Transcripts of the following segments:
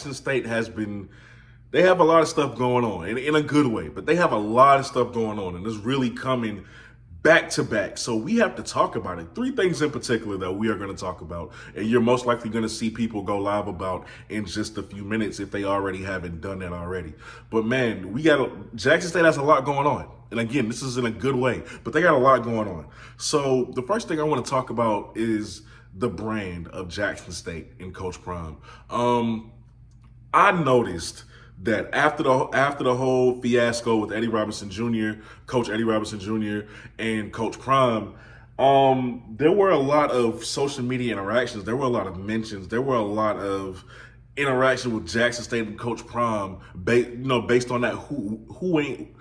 Jackson State they have a lot of stuff going on in a good way, but they have a lot of stuff going on, and it's really coming back to back. So we have to talk about it. 3 things in particular that we are going to talk about, and you're most likely going to see people go live about in just a few minutes if they already haven't done that already. But man, Jackson State has a lot going on. And again, this is in a good way, but they got a lot going on. So the first thing I want to talk about is the brand of Jackson State and Coach Prime. I noticed that after the whole fiasco with Eddie Robinson Jr., Coach Eddie Robinson Jr., and Coach Prime, there were a lot of social media interactions. There were a lot of mentions. There were a lot of interaction with Jackson State and Coach Prime, based on that who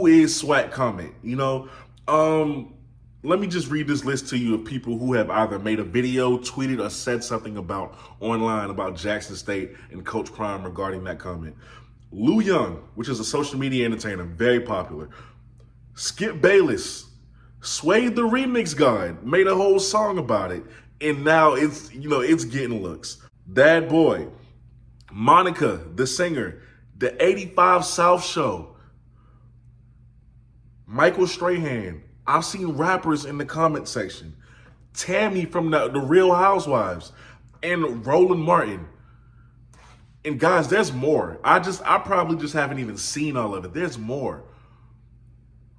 is SWAT comment. Let me just read this list to you of people who have either made a video, tweeted, or said something online about Jackson State and Coach Prime regarding that comment. Lou Young, which is a social media entertainer, very popular. Skip Bayless, Sway the Remix God, made a whole song about it, and now it's getting looks. Bad Boy, Monica, the singer, the 85 South Show, Michael Strahan. I've seen rappers in the comment section. Tammy from the Real Housewives and Roland Martin. And guys, there's more. I probably just haven't even seen all of it. There's more.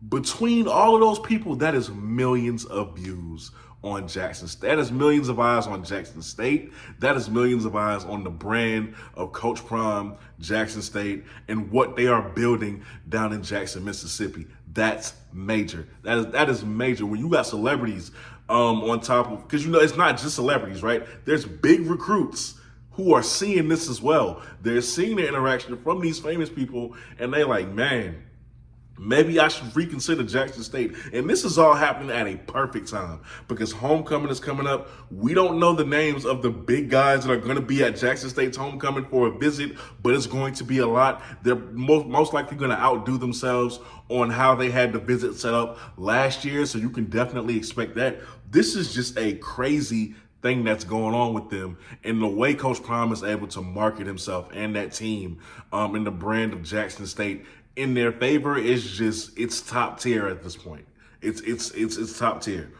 Between all of those people, that is millions of views on Jackson State. That is millions of eyes on Jackson State. That is millions of eyes on the brand of Coach Prime, Jackson State, and what they are building down in Jackson, Mississippi. That's major. That is major. When you got celebrities on top of, because it's not just celebrities, right? There's big recruits who are seeing this as well. They're seeing the interaction from these famous people, and they're like, man, maybe I should reconsider Jackson State. And this is all happening at a perfect time because homecoming is coming up. We don't know the names of the big guys that are going to be at Jackson State's homecoming for a visit, but it's going to be a lot. They're most likely going to outdo themselves on how they had the visit set up last year. So you can definitely expect that. This is just a crazy thing that's going on with them, and the way Coach Prime is able to market himself and that team and the brand of Jackson State in their favor is it's top tier at this point. It's top tier.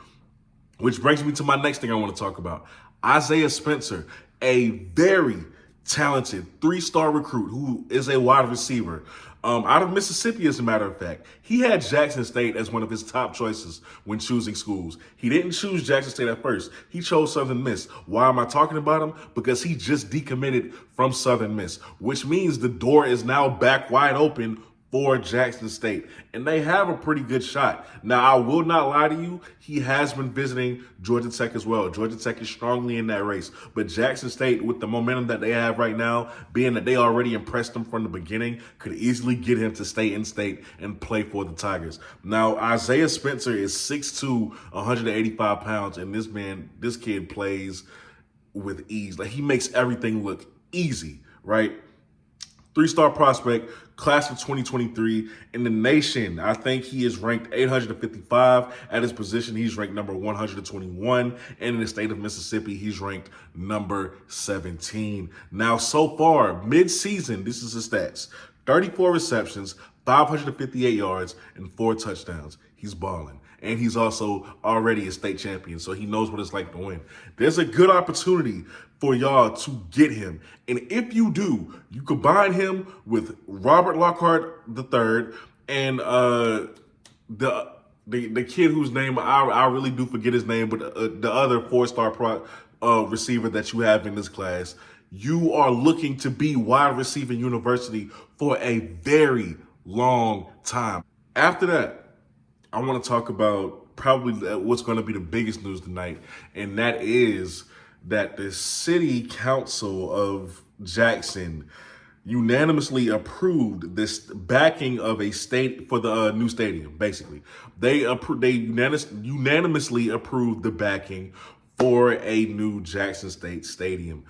Which brings me to my next thing I want to talk about. Isaiah Spencer, a very talented 3-star recruit who is a wide receiver out of Mississippi, as a matter of fact. He had Jackson State as one of his top choices when choosing schools. He didn't choose Jackson State at first. He chose Southern Miss. Why am I talking about him? Because he just decommitted from Southern Miss, which means the door is now back wide open for Jackson State, and they have a pretty good shot. Now, I will not lie to you, he has been visiting Georgia Tech as well. Georgia Tech is strongly in that race, but Jackson State, with the momentum that they have right now, being that they already impressed him from the beginning, could easily get him to stay in state and play for the Tigers. Now, Isaiah Spencer is 6'2", 185 pounds, and this kid plays with ease. Like, he makes everything look easy, right? 3-star prospect, class of 2023. In the nation, I think he is ranked 855 at his position. He's ranked number 121. And in the state of Mississippi, he's ranked number 17. Now, so far, mid-season, this is his stats. 34 receptions, 558 yards, and 4 touchdowns. He's balling. And he's also already a state champion, so he knows what it's like to win. There's a good opportunity for y'all to get him. And if you do, you combine him with Robert Lockhart III and the kid whose name I really do forget his name, but the other 4-star receiver that you have in this class. You are looking to be wide receiver university for a very long time. After that, I want to talk about probably what's going to be the biggest news tonight, and that is that the city council of Jackson unanimously approved this backing of a state for the new stadium. Basically, they unanimously approved the backing for a new Jackson State stadium.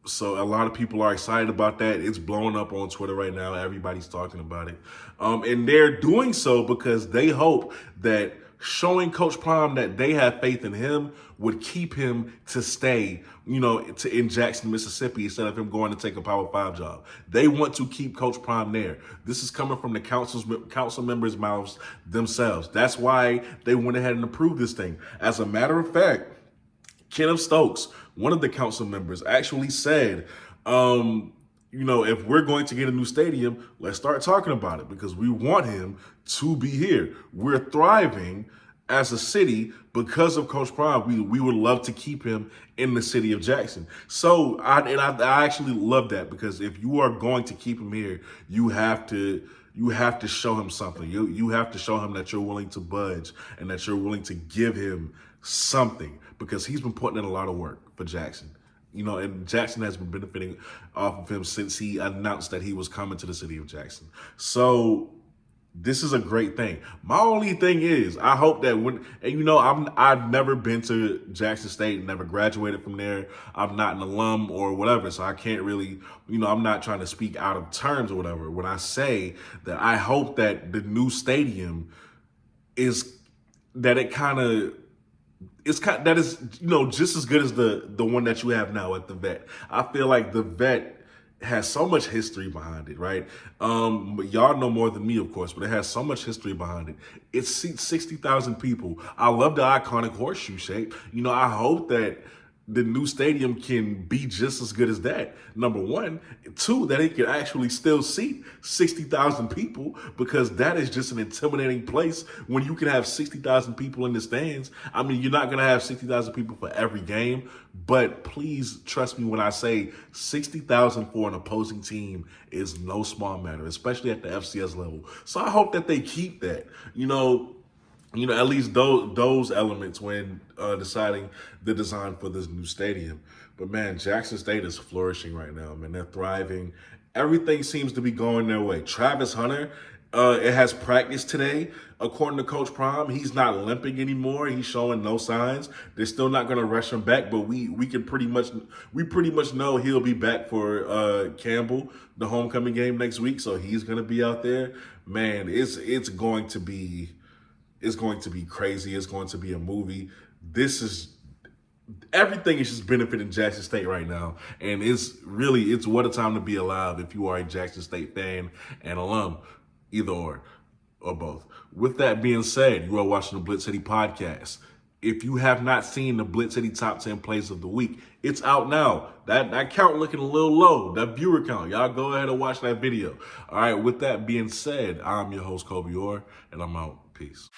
So a lot of people are excited about that. It's blowing up on Twitter right now. Everybody's talking about it. And they're doing so because they hope that showing Coach Prime that they have faith in him would keep him to stay, in Jackson, Mississippi, instead of him going to take a Power 5 job. They want to keep Coach Prime there. This is coming from the council members' mouths themselves. That's why they went ahead and approved this thing. As a matter of fact, Kenneth Stokes, one of the council members, actually said, if we're going to get a new stadium, let's start talking about it because we want him to be here. We're thriving as a city because of Coach Prime. We would love to keep him in the city of Jackson. So I actually love that, because if you are going to keep him here, you have to show him something. You have to show him that you're willing to budge and that you're willing to give him something, because he's been putting in a lot of work for Jackson. And Jackson has been benefiting off of him since he announced that he was coming to the city of Jackson. So this is a great thing. My only thing is, I hope that I've never been to Jackson State, never graduated from there. I'm not an alum or whatever, so I can't really, I'm not trying to speak out of terms or whatever. When I say that I hope that the new stadium is just as good as the one that you have now at the Vet. I feel like the Vet has so much history behind it, right? Y'all know more than me, of course, but it has so much history behind it. It seats 60,000 people. I love the iconic horseshoe shape. I hope that the new stadium can be just as good as that. Number one. Two, that it can actually still seat 60,000 people, because that is just an intimidating place when you can have 60,000 people in the stands. I mean, you're not going to have 60,000 people for every game, but please trust me when I say 60,000 for an opposing team is no small matter, especially at the FCS level. So I hope that they keep that, at least those elements when deciding the design for this new stadium. But man, Jackson State is flourishing right now, man. They're thriving. Everything seems to be going their way. Travis Hunter, it has practice today. According to Coach Prime, he's not limping anymore. He's showing no signs. They're still not going to rush him back, but we pretty much know he'll be back for Campbell, the homecoming game next week. So he's going to be out there. Man, it's going to be crazy. It's going to be a movie. Everything is just benefiting Jackson State right now. And it's what a time to be alive if you are a Jackson State fan and alum, either or both. With that being said, you are watching the BlitzCity Podcast. If you have not seen the BlitzCity Top 10 Plays of the Week, it's out now. That count looking a little low, that viewer count. Y'all go ahead and watch that video. All right, with that being said, I'm your host, Kobe Orr, and I'm out. Peace.